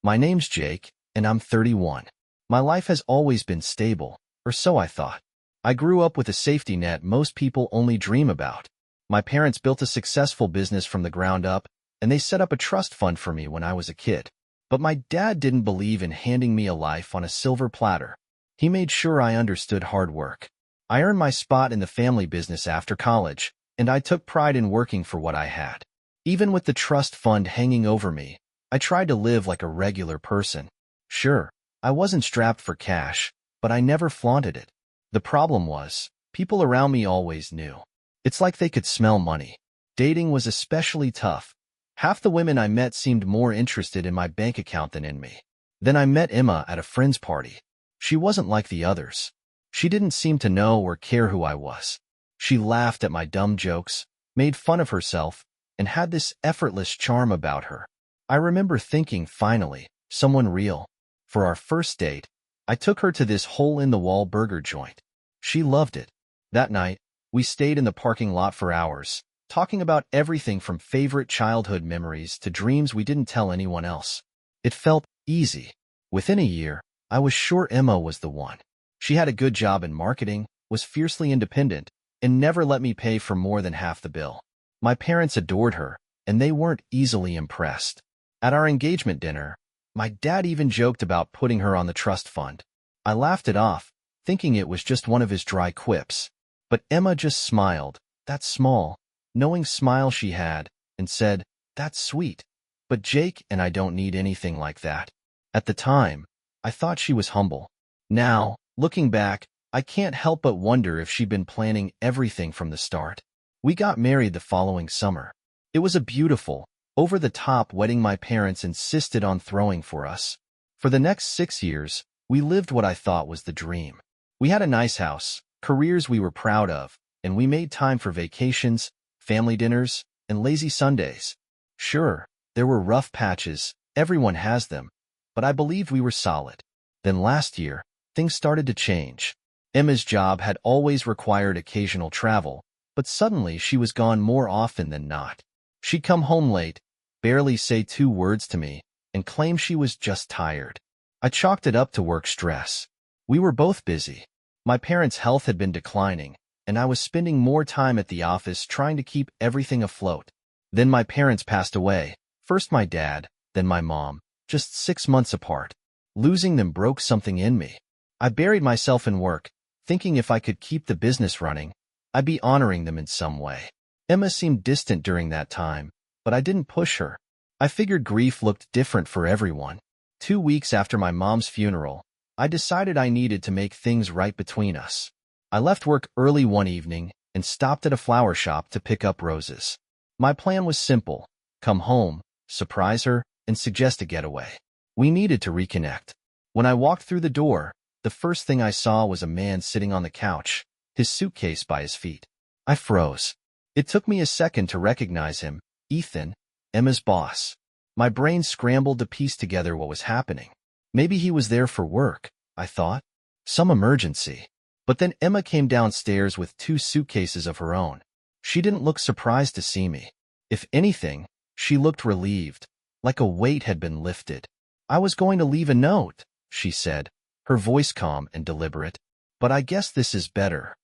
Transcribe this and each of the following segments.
My name's Jake, and I'm 31. My life has always been stable, or so I thought. I grew up with a safety net most people only dream about. My parents built a successful business from the ground up, and they set up a trust fund for me when I was a kid. But my dad didn't believe in handing me a life on a silver platter. He made sure I understood hard work. I earned my spot in the family business after college, and I took pride in working for what I had. Even with the trust fund hanging over me, I tried to live like a regular person. Sure, I wasn't strapped for cash, but I never flaunted it. The problem was, people around me always knew. It's like they could smell money. Dating was especially tough. Half the women I met seemed more interested in my bank account than in me. Then I met Emma at a friend's party. She wasn't like the others. She didn't seem to know or care who I was. She laughed at my dumb jokes, made fun of herself, and had this effortless charm about her. I remember thinking, finally, someone real. For our first date, I took her to this hole-in-the-wall burger joint. She loved it. That night, we stayed in the parking lot for hours, talking about everything from favorite childhood memories to dreams we didn't tell anyone else. It felt easy. Within a year, I was sure Emma was the one. She had a good job in marketing, was fiercely independent, and never let me pay for more than half the bill. My parents adored her, and they weren't easily impressed. At our engagement dinner, my dad even joked about putting her on the trust fund. I laughed it off, thinking it was just one of his dry quips. But Emma just smiled, that small, knowing smile she had, and said, "That's sweet. But Jake and I don't need anything like that." At the time, I thought she was humble. Now, looking back, I can't help but wonder if she'd been planning everything from the start. We got married the following summer. It was a beautiful, over-the-top wedding my parents insisted on throwing for us. For the next 6 years, we lived what I thought was the dream. We had a nice house, careers we were proud of, and we made time for vacations, family dinners, and lazy Sundays. Sure, there were rough patches, everyone has them, but I believed we were solid. Then last year, things started to change. Emma's job had always required occasional travel, but suddenly she was gone more often than not. She'd come home late, barely say 2 words to me, and claim she was just tired. I chalked it up to work stress. We were both busy. My parents' health had been declining, and I was spending more time at the office trying to keep everything afloat. Then my parents passed away, first my dad, then my mom, just 6 months apart. Losing them broke something in me. I buried myself in work, thinking if I could keep the business running, I'd be honoring them in some way. Emma seemed distant during that time, but I didn't push her. I figured grief looked different for everyone. 2 weeks after my mom's funeral, I decided I needed to make things right between us. I left work early one evening and stopped at a flower shop to pick up roses. My plan was simple: come home, surprise her, and suggest a getaway. We needed to reconnect. When I walked through the door, the first thing I saw was a man sitting on the couch, his suitcase by his feet. I froze. It took me a second to recognize him, Ethan, Emma's boss. My brain scrambled to piece together what was happening. Maybe he was there for work, I thought. Some emergency. But then Emma came downstairs with 2 suitcases of her own. She didn't look surprised to see me. If anything, she looked relieved, like a weight had been lifted. "I was going to leave a note," she said, her voice calm and deliberate. "But I guess this is better."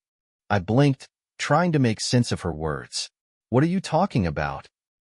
I blinked, trying to make sense of her words. "What are you talking about?"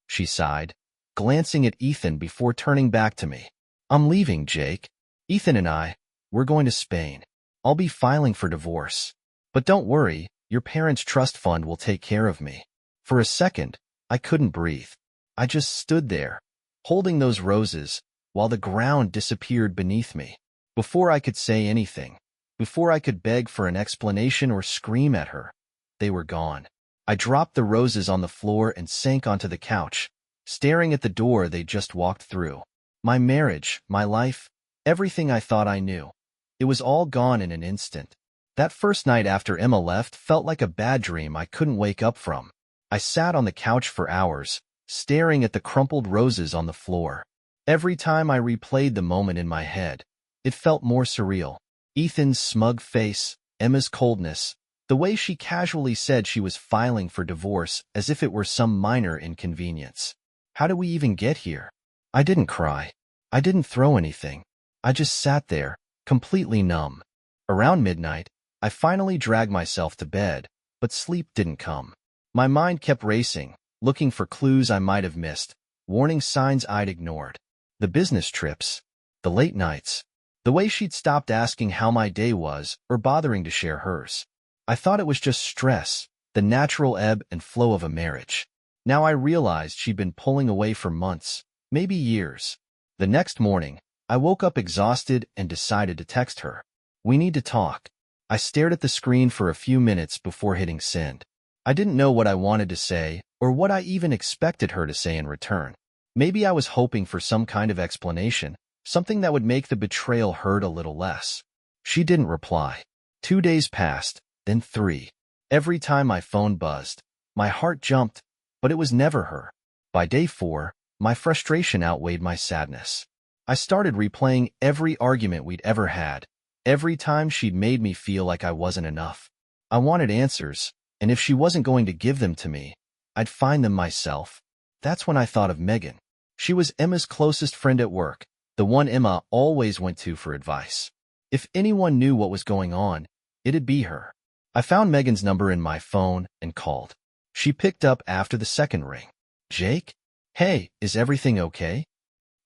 she sighed, glancing at Ethan before turning back to me. "I'm leaving, Jake. Ethan and we're going to Spain. I'll be filing for divorce. But don't worry, your parents' trust fund will take care of me." For a second, I couldn't breathe. I just stood there, holding those roses, while the ground disappeared beneath me. Before I could say anything, before I could beg for an explanation or scream at her, they were gone. I dropped the roses on the floor and sank onto the couch, staring at the door they just walked through. My marriage, my life, everything I thought I knew. It was all gone in an instant. That first night after Emma left felt like a bad dream I couldn't wake up from. I sat on the couch for hours, staring at the crumpled roses on the floor. Every time I replayed the moment in my head, it felt more surreal. Ethan's smug face, Emma's coldness, the way she casually said she was filing for divorce as if it were some minor inconvenience. How did we even get here? I didn't cry. I didn't throw anything. I just sat there, completely numb. Around midnight, I finally dragged myself to bed, but sleep didn't come. My mind kept racing, looking for clues I might have missed, warning signs I'd ignored. The business trips, the late nights, the way she'd stopped asking how my day was or bothering to share hers. I thought it was just stress, the natural ebb and flow of a marriage. Now I realized she'd been pulling away for months, maybe years. The next morning, I woke up exhausted and decided to text her. We need to talk. I stared at the screen for a few minutes before hitting send. I didn't know what I wanted to say or what I even expected her to say in return. Maybe I was hoping for some kind of explanation, something that would make the betrayal hurt a little less. She didn't reply. 2 days passed, then 3. Every time my phone buzzed, my heart jumped, but it was never her. By day 4, my frustration outweighed my sadness. I started replaying every argument we'd ever had, every time she'd made me feel like I wasn't enough. I wanted answers, and if she wasn't going to give them to me, I'd find them myself. That's when I thought of Megan. She was Emma's closest friend at work, the one Emma always went to for advice. If anyone knew what was going on, it'd be her. I found Megan's number in my phone and called. She picked up after the second ring. Jake? Hey, is everything okay?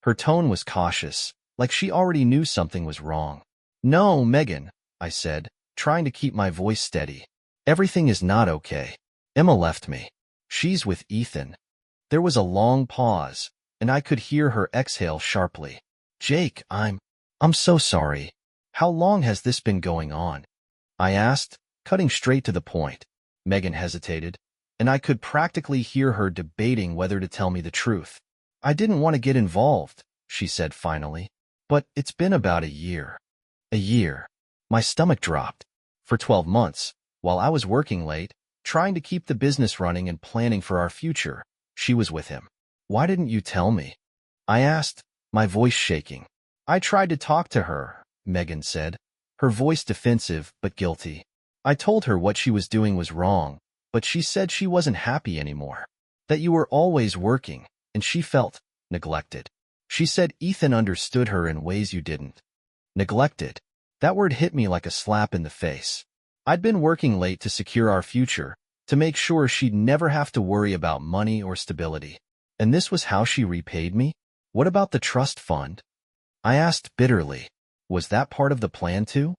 Her tone was cautious, like she already knew something was wrong. No, Megan, I said, trying to keep my voice steady. Everything is not okay. Emma left me. She's with Ethan. There was a long pause, and I could hear her exhale sharply. Jake, I'm so sorry. How long has this been going on? I asked, cutting straight to the point. Megan hesitated, and I could practically hear her debating whether to tell me the truth. I didn't want to get involved, she said finally, but it's been about a year. A year. My stomach dropped. For 12 months, while I was working late, trying to keep the business running and planning for our future, she was with him. Why didn't you tell me? I asked, my voice shaking. I tried to talk to her, Megan said, her voice defensive but guilty. I told her what she was doing was wrong, but she said she wasn't happy anymore. That you were always working, and she felt neglected. She said Ethan understood her in ways you didn't. Neglected. That word hit me like a slap in the face. I'd been working late to secure our future, to make sure she'd never have to worry about money or stability. And this was how she repaid me? What about the trust fund? I asked bitterly. Was that part of the plan too?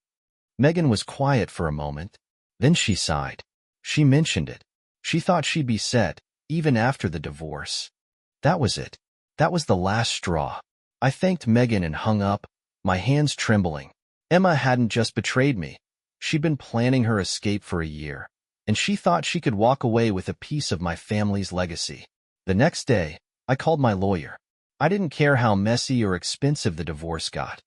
Megan was quiet for a moment. Then she sighed. She mentioned it. She thought she'd be set, even after the divorce. That was it. That was the last straw. I thanked Megan and hung up, my hands trembling. Emma hadn't just betrayed me. She'd been planning her escape for a year, and she thought she could walk away with a piece of my family's legacy. The next day, I called my lawyer. I didn't care how messy or expensive the divorce got.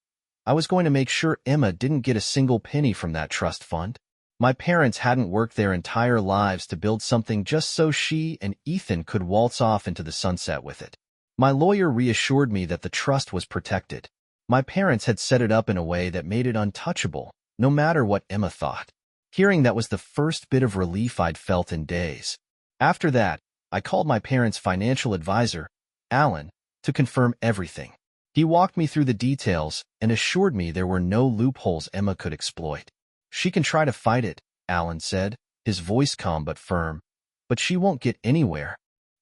I was going to make sure Emma didn't get a single penny from that trust fund. My parents hadn't worked their entire lives to build something just so she and Ethan could waltz off into the sunset with it. My lawyer reassured me that the trust was protected. My parents had set it up in a way that made it untouchable, no matter what Emma thought. Hearing that was the first bit of relief I'd felt in days. After that, I called my parents' financial advisor, Alan, to confirm everything. He walked me through the details and assured me there were no loopholes Emma could exploit. She can try to fight it, Alan said, his voice calm but firm, but she won't get anywhere.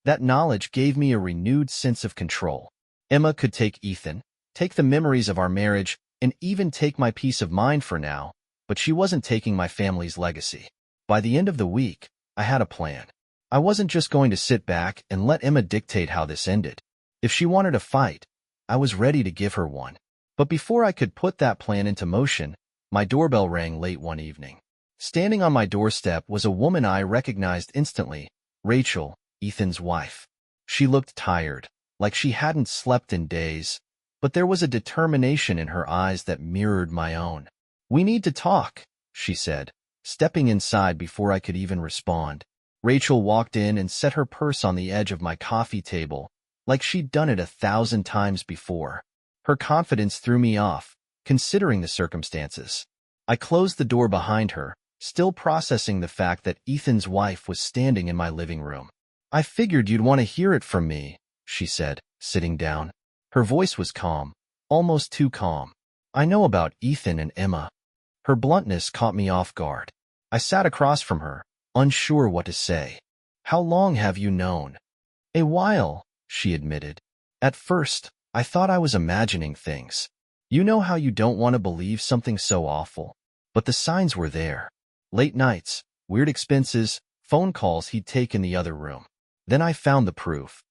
That knowledge gave me a renewed sense of control. Emma could take Ethan, take the memories of our marriage, and even take my peace of mind for now, but she wasn't taking my family's legacy. By the end of the week, I had a plan. I wasn't just going to sit back and let Emma dictate how this ended. If she wanted a fight, I was ready to give her one. But before I could put that plan into motion, my doorbell rang late one evening. Standing on my doorstep was a woman I recognized instantly, Rachel, Ethan's wife. She looked tired, like she hadn't slept in days, but there was a determination in her eyes that mirrored my own. "We need to talk," she said, stepping inside before I could even respond. Rachel walked in and set her purse on the edge of my coffee table, like she'd done it 1,000 times before. Her confidence threw me off, considering the circumstances. I closed the door behind her, still processing the fact that Ethan's wife was standing in my living room. "I figured you'd want to hear it from me," she said, sitting down. Her voice was calm, almost too calm. I know about Ethan and Emma. Her bluntness caught me off guard. I sat across from her, unsure what to say. How long have you known? A while, she admitted. At first, I thought I was imagining things. You know how you don't want to believe something so awful? But the signs were there. Late nights, weird expenses, phone calls he'd take in the other room. Then I found the proof.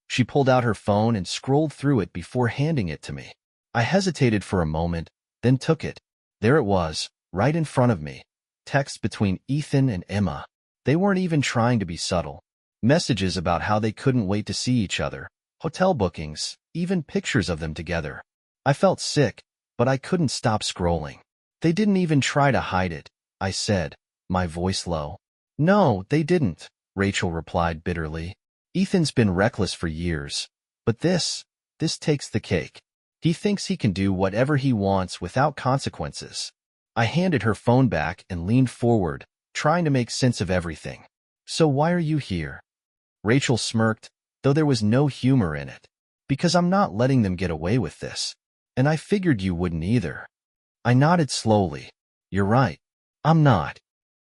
She pulled out her phone and scrolled through it before handing it to me. I hesitated for a moment, then took it. There it was, right in front of me. Text between Ethan and Emma. They weren't even trying to be subtle. Messages about how they couldn't wait to see each other. Hotel bookings, even pictures of them together. I felt sick, but I couldn't stop scrolling. They didn't even try to hide it, I said, my voice low. No, they didn't, Rachel replied bitterly. Ethan's been reckless for years, but this takes the cake. He thinks he can do whatever he wants without consequences. I handed her phone back and leaned forward, trying to make sense of everything. So why are you here? Rachel smirked, though there was no humor in it. Because I'm not letting them get away with this. And I figured you wouldn't either. I nodded slowly. You're right. I'm not.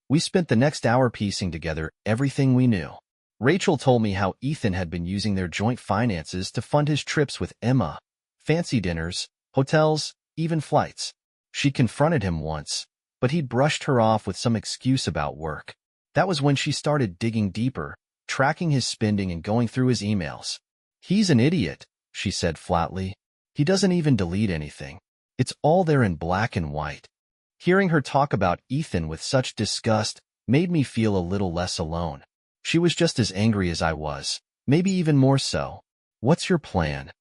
We spent the next hour piecing together everything we knew. Rachel told me how Ethan had been using their joint finances to fund his trips with Emma. Fancy dinners, hotels, even flights. She confronted him once, but he'd brushed her off with some excuse about work. That was when she started digging deeper, tracking his spending and going through his emails. He's an idiot, she said flatly. He doesn't even delete anything. It's all there in black and white. Hearing her talk about Ethan with such disgust made me feel a little less alone. She was just as angry as I was, maybe even more so. What's your plan?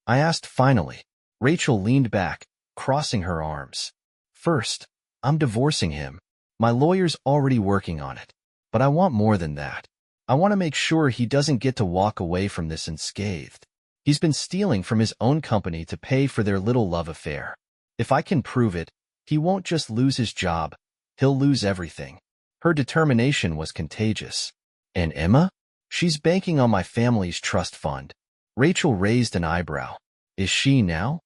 I asked finally. Rachel leaned back, crossing her arms. First, I'm divorcing him. My lawyer's already working on it. But I want more than that. I want to make sure he doesn't get to walk away from this unscathed. He's been stealing from his own company to pay for their little love affair. If I can prove it, he won't just lose his job, he'll lose everything. Her determination was contagious. And Emma? She's banking on my family's trust fund. Rachel raised an eyebrow. Is she now?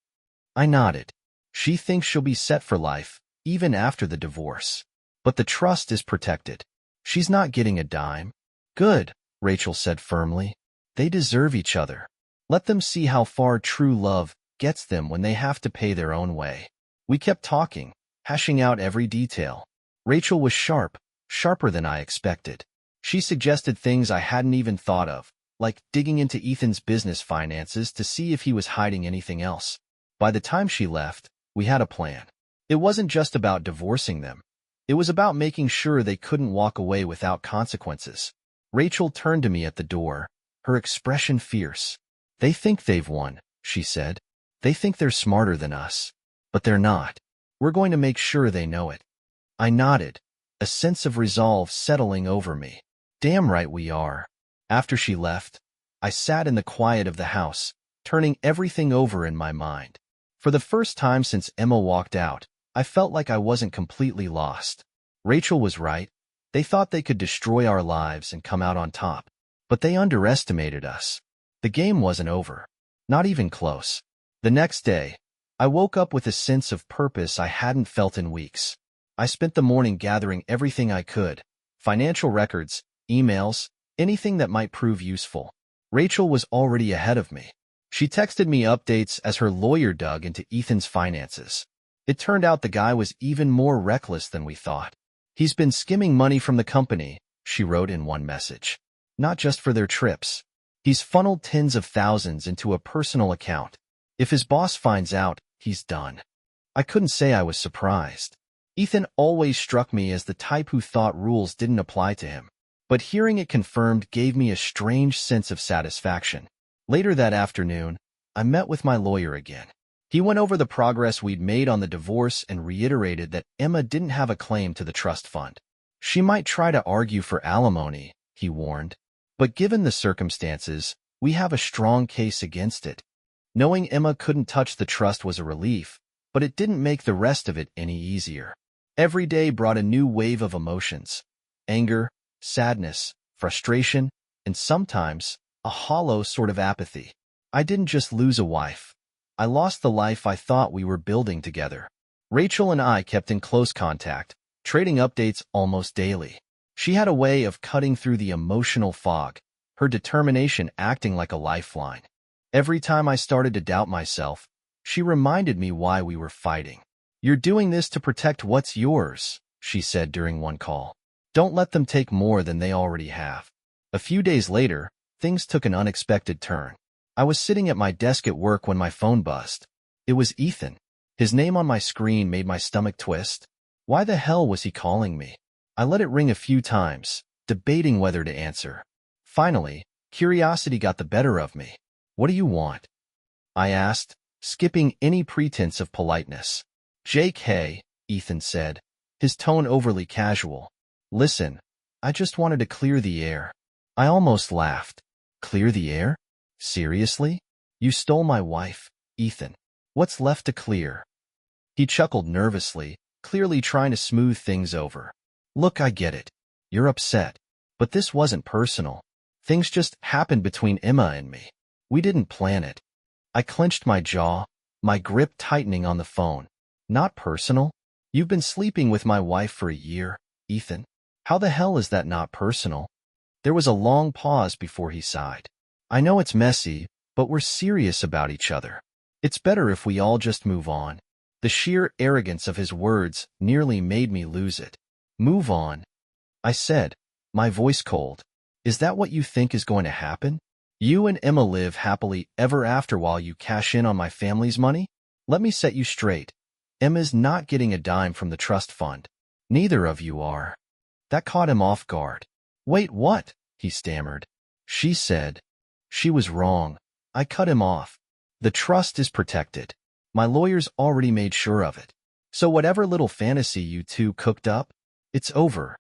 I nodded. She thinks she'll be set for life, even after the divorce. But the trust is protected. She's not getting a dime. Good, Rachel said firmly. They deserve each other. Let them see how far true love gets them when they have to pay their own way. We kept talking, hashing out every detail. Rachel was sharp, sharper than I expected. She suggested things I hadn't even thought of, like digging into Ethan's business finances to see if he was hiding anything else. By the time she left, we had a plan. It wasn't just about divorcing them. It was about making sure they couldn't walk away without consequences. Rachel turned to me at the door, her expression fierce. They think they've won, she said. They think they're smarter than us. But they're not. We're going to make sure they know it. I nodded, a sense of resolve settling over me. Damn right we are. After she left, I sat in the quiet of the house, turning everything over in my mind. For the first time since Emma walked out, I felt like I wasn't completely lost. Rachel was right. They thought they could destroy our lives and come out on top. But they underestimated us. The game wasn't over. Not even close. The next day, I woke up with a sense of purpose I hadn't felt in weeks. I spent the morning gathering everything I could. Financial records, emails, anything that might prove useful. Rachel was already ahead of me. She texted me updates as her lawyer dug into Ethan's finances. It turned out the guy was even more reckless than we thought. He's been skimming money from the company, she wrote in one message. Not just for their trips. He's funneled tens of thousands into a personal account. If his boss finds out, he's done. I couldn't say I was surprised. Ethan always struck me as the type who thought rules didn't apply to him. But hearing it confirmed gave me a strange sense of satisfaction. Later that afternoon, I met with my lawyer again. He went over the progress we'd made on the divorce and reiterated that Emma didn't have a claim to the trust fund. She might try to argue for alimony, he warned. But given the circumstances, we have a strong case against it. Knowing Emma couldn't touch the trust was a relief, but it didn't make the rest of it any easier. Every day brought a new wave of emotions. Anger, sadness, frustration, and sometimes a hollow sort of apathy. I didn't just lose a wife. I lost the life I thought we were building together. Rachel and I kept in close contact, trading updates almost daily. She had a way of cutting through the emotional fog, her determination acting like a lifeline. Every time I started to doubt myself, she reminded me why we were fighting. "You're doing this to protect what's yours," she said during one call. "Don't let them take more than they already have." A few days later, things took an unexpected turn. I was sitting at my desk at work when my phone buzzed. It was Ethan. His name on my screen made my stomach twist. Why the hell was he calling me? I let it ring a few times, debating whether to answer. Finally, curiosity got the better of me. "What do you want?" I asked, skipping any pretense of politeness. "Jake, hey," Ethan said, his tone overly casual. "Listen, I just wanted to clear the air." I almost laughed. "Clear the air? Seriously? You stole my wife, Ethan. What's left to clear?" He chuckled nervously, clearly trying to smooth things over. "Look, I get it. You're upset. But this wasn't personal. Things just happened between Emma and me. We didn't plan it." I clenched my jaw, my grip tightening on the phone. "Not personal? You've been sleeping with my wife for a year, Ethan. How the hell is that not personal?" There was a long pause before he sighed. "I know it's messy, but we're serious about each other. It's better if we all just move on." The sheer arrogance of his words nearly made me lose it. "Move on?" I said, my voice cold. "Is that what you think is going to happen? You and Emma live happily ever after while you cash in on my family's money? Let me set you straight. Emma's not getting a dime from the trust fund. Neither of you are." That caught him off guard. "Wait, what?" he stammered. "She said." She was wrong. I cut him off. "The trust is protected. My lawyers already made sure of it. So whatever little fantasy you two cooked up, it's over."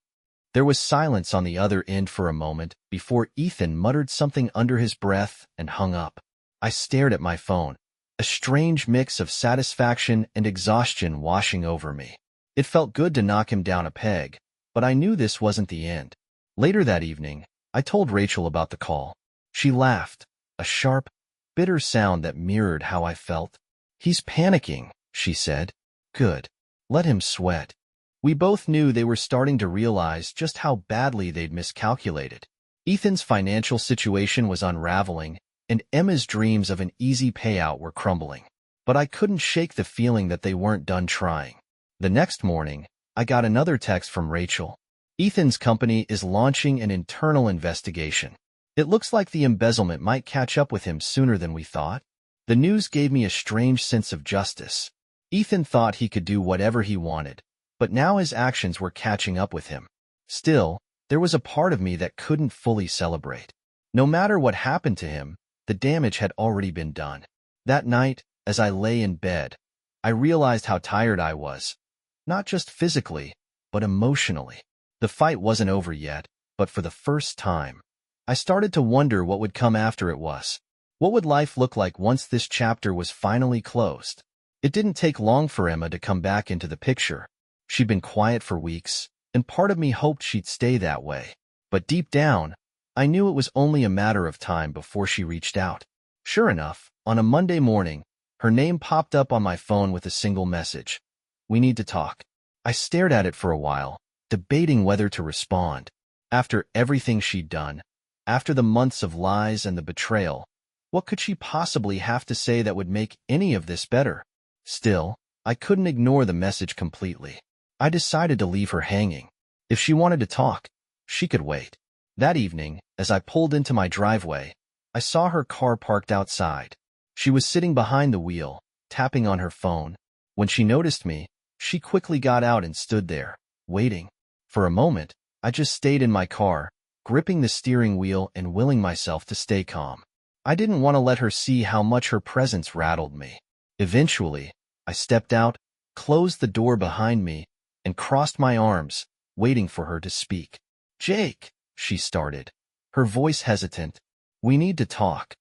There was silence on the other end for a moment before Ethan muttered something under his breath and hung up. I stared at my phone, a strange mix of satisfaction and exhaustion washing over me. It felt good to knock him down a peg, but I knew this wasn't the end. Later that evening, I told Rachel about the call. She laughed, a sharp, bitter sound that mirrored how I felt. "He's panicking," she said. "Good. Let him sweat." We both knew they were starting to realize just how badly they'd miscalculated. Ethan's financial situation was unraveling, and Emma's dreams of an easy payout were crumbling. But I couldn't shake the feeling that they weren't done trying. The next morning, I got another text from Rachel. "Ethan's company is launching an internal investigation. It looks like the embezzlement might catch up with him sooner than we thought." The news gave me a strange sense of justice. Ethan thought he could do whatever he wanted, but now his actions were catching up with him. Still, there was a part of me that couldn't fully celebrate. No matter what happened to him, the damage had already been done. That night, as I lay in bed, I realized how tired I was. Not just physically, but emotionally. The fight wasn't over yet, but for the first time, I started to wonder what would come after it was. What would life look like once this chapter was finally closed? It didn't take long for Emma to come back into the picture. She'd been quiet for weeks, and part of me hoped she'd stay that way. But deep down, I knew it was only a matter of time before she reached out. Sure enough, on a Monday morning, her name popped up on my phone with a single message. "We need to talk." I stared at it for a while, debating whether to respond. After everything she'd done, after the months of lies and the betrayal, what could she possibly have to say that would make any of this better? Still, I couldn't ignore the message completely. I decided to leave her hanging. If she wanted to talk, she could wait. That evening, as I pulled into my driveway, I saw her car parked outside. She was sitting behind the wheel, tapping on her phone. When she noticed me, she quickly got out and stood there, waiting. For a moment, I just stayed in my car, gripping the steering wheel and willing myself to stay calm. I didn't want to let her see how much her presence rattled me. Eventually, I stepped out, closed the door behind me, and crossed my arms, waiting for her to speak. "Jake," she started, her voice hesitant. "We need to talk."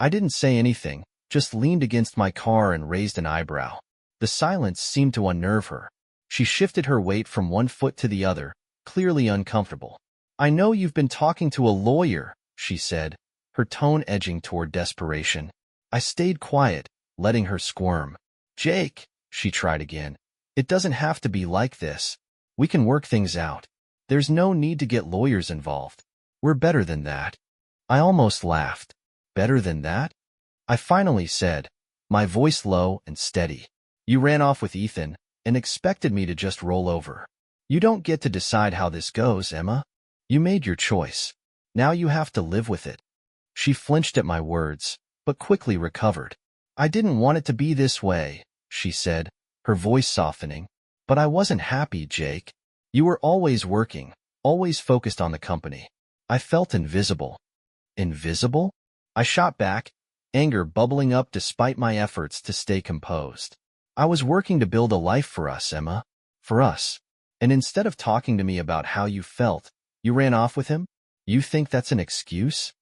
I didn't say anything, just leaned against my car and raised an eyebrow. The silence seemed to unnerve her. She shifted her weight from one foot to the other, clearly uncomfortable. "I know you've been talking to a lawyer," she said, her tone edging toward desperation. I stayed quiet, letting her squirm. Jake, she tried again. It doesn't have to be like this. We can work things out. There's no need to get lawyers involved. We're better than that. I almost laughed. Better than that? I finally said, my voice low and steady. You ran off with Ethan and expected me to just roll over. You don't get to decide how this goes, Emma. You made your choice. Now you have to live with it. She flinched at my words, but quickly recovered. I didn't want it to be this way, she said, her voice softening. But I wasn't happy, Jake. You were always working, always focused on the company. I felt invisible. Invisible? I shot back, anger bubbling up despite my efforts to stay composed. I was working to build a life for us, Emma. For us. And instead of talking to me about how you felt, you ran off with him? You think that's an excuse?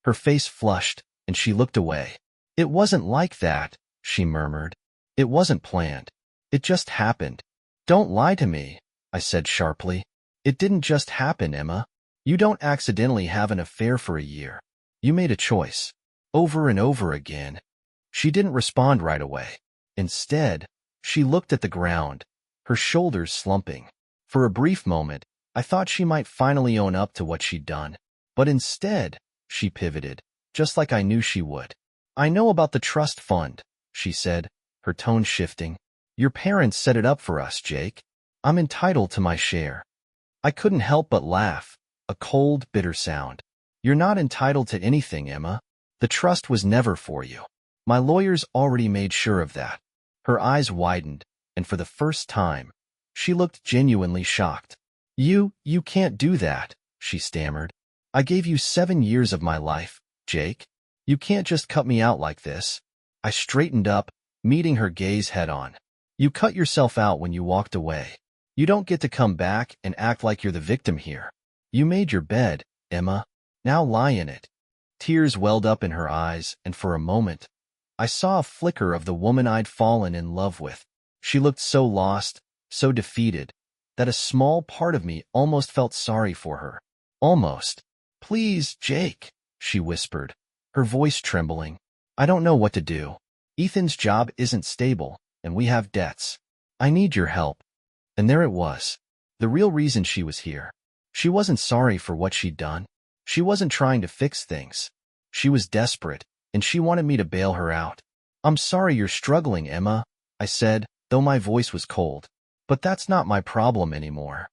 Her face flushed, and she looked away. It wasn't like that, she murmured. It wasn't planned. It just happened. Don't lie to me, I said sharply. It didn't just happen, Emma. You don't accidentally have an affair for a year. You made a choice. Over and over again. She didn't respond right away. Instead, she looked at the ground, her shoulders slumping. For a brief moment, I thought she might finally own up to what she'd done. But instead, she pivoted, just like I knew she would. I know about the trust fund, she said, her tone shifting. Your parents set it up for us, Jake. I'm entitled to my share. I couldn't help but laugh, a cold, bitter sound. You're not entitled to anything, Emma. The trust was never for you. My lawyers already made sure of that. Her eyes widened, and for the first time, she looked genuinely shocked. You can't do that, she stammered. I gave you 7 years of my life, Jake. You can't just cut me out like this. I straightened up, meeting her gaze head-on. You cut yourself out when you walked away. You don't get to come back and act like you're the victim here. You made your bed, Emma. Now lie in it. Tears welled up in her eyes, and for a moment, I saw a flicker of the woman I'd fallen in love with. She looked so lost, so defeated, that a small part of me almost felt sorry for her. Almost. Please, Jake, she whispered, her voice trembling. I don't know what to do. Ethan's job isn't stable, and we have debts. I need your help. And there it was. The real reason she was here. She wasn't sorry for what she'd done. She wasn't trying to fix things. She was desperate, and she wanted me to bail her out. I'm sorry you're struggling, Emma, I said, though my voice was cold. But that's not my problem anymore.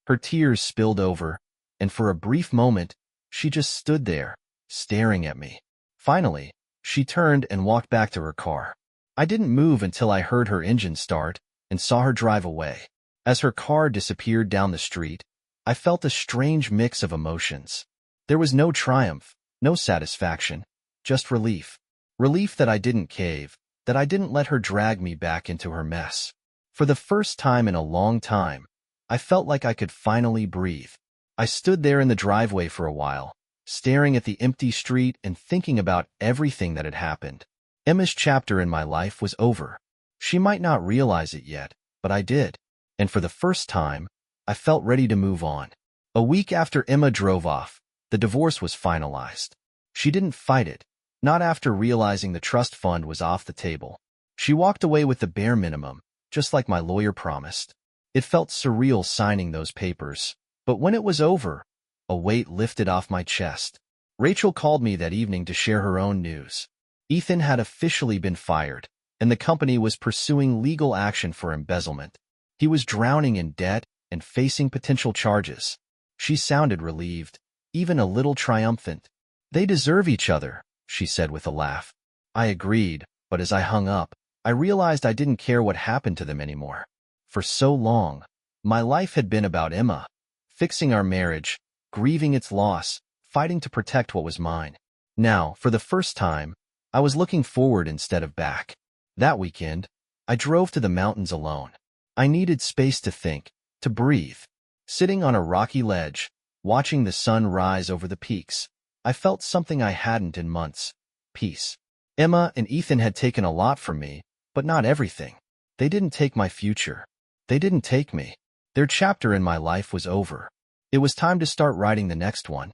Her tears spilled over, and for a brief moment, she just stood there, staring at me. Finally, she turned and walked back to her car. I didn't move until I heard her engine start and saw her drive away. As her car disappeared down the street, I felt a strange mix of emotions. There was no triumph, no satisfaction, just relief. Relief that I didn't cave, that I didn't let her drag me back into her mess. For the first time in a long time, I felt like I could finally breathe. I stood there in the driveway for a while, staring at the empty street and thinking about everything that had happened. Emma's chapter in my life was over. She might not realize it yet, but I did. And for the first time, I felt ready to move on. A week after Emma drove off, the divorce was finalized. She didn't fight it, not after realizing the trust fund was off the table. She walked away with the bare minimum, just like my lawyer promised. It felt surreal signing those papers, but when it was over, a weight lifted off my chest. Rachel called me that evening to share her own news. Ethan had officially been fired, and the company was pursuing legal action for embezzlement. He was drowning in debt and facing potential charges. She sounded relieved, even a little triumphant. They deserve each other, she said with a laugh. I agreed, but as I hung up, I realized I didn't care what happened to them anymore. For so long, my life had been about Emma, fixing our marriage, grieving its loss, fighting to protect what was mine. Now, for the first time, I was looking forward instead of back. That weekend, I drove to the mountains alone. I needed space to think, to breathe. Sitting on a rocky ledge, watching the sun rise over the peaks, I felt something I hadn't in months. Peace. Emma and Ethan had taken a lot from me, but not everything. They didn't take my future. They didn't take me. Their chapter in my life was over. It was time to start writing the next one.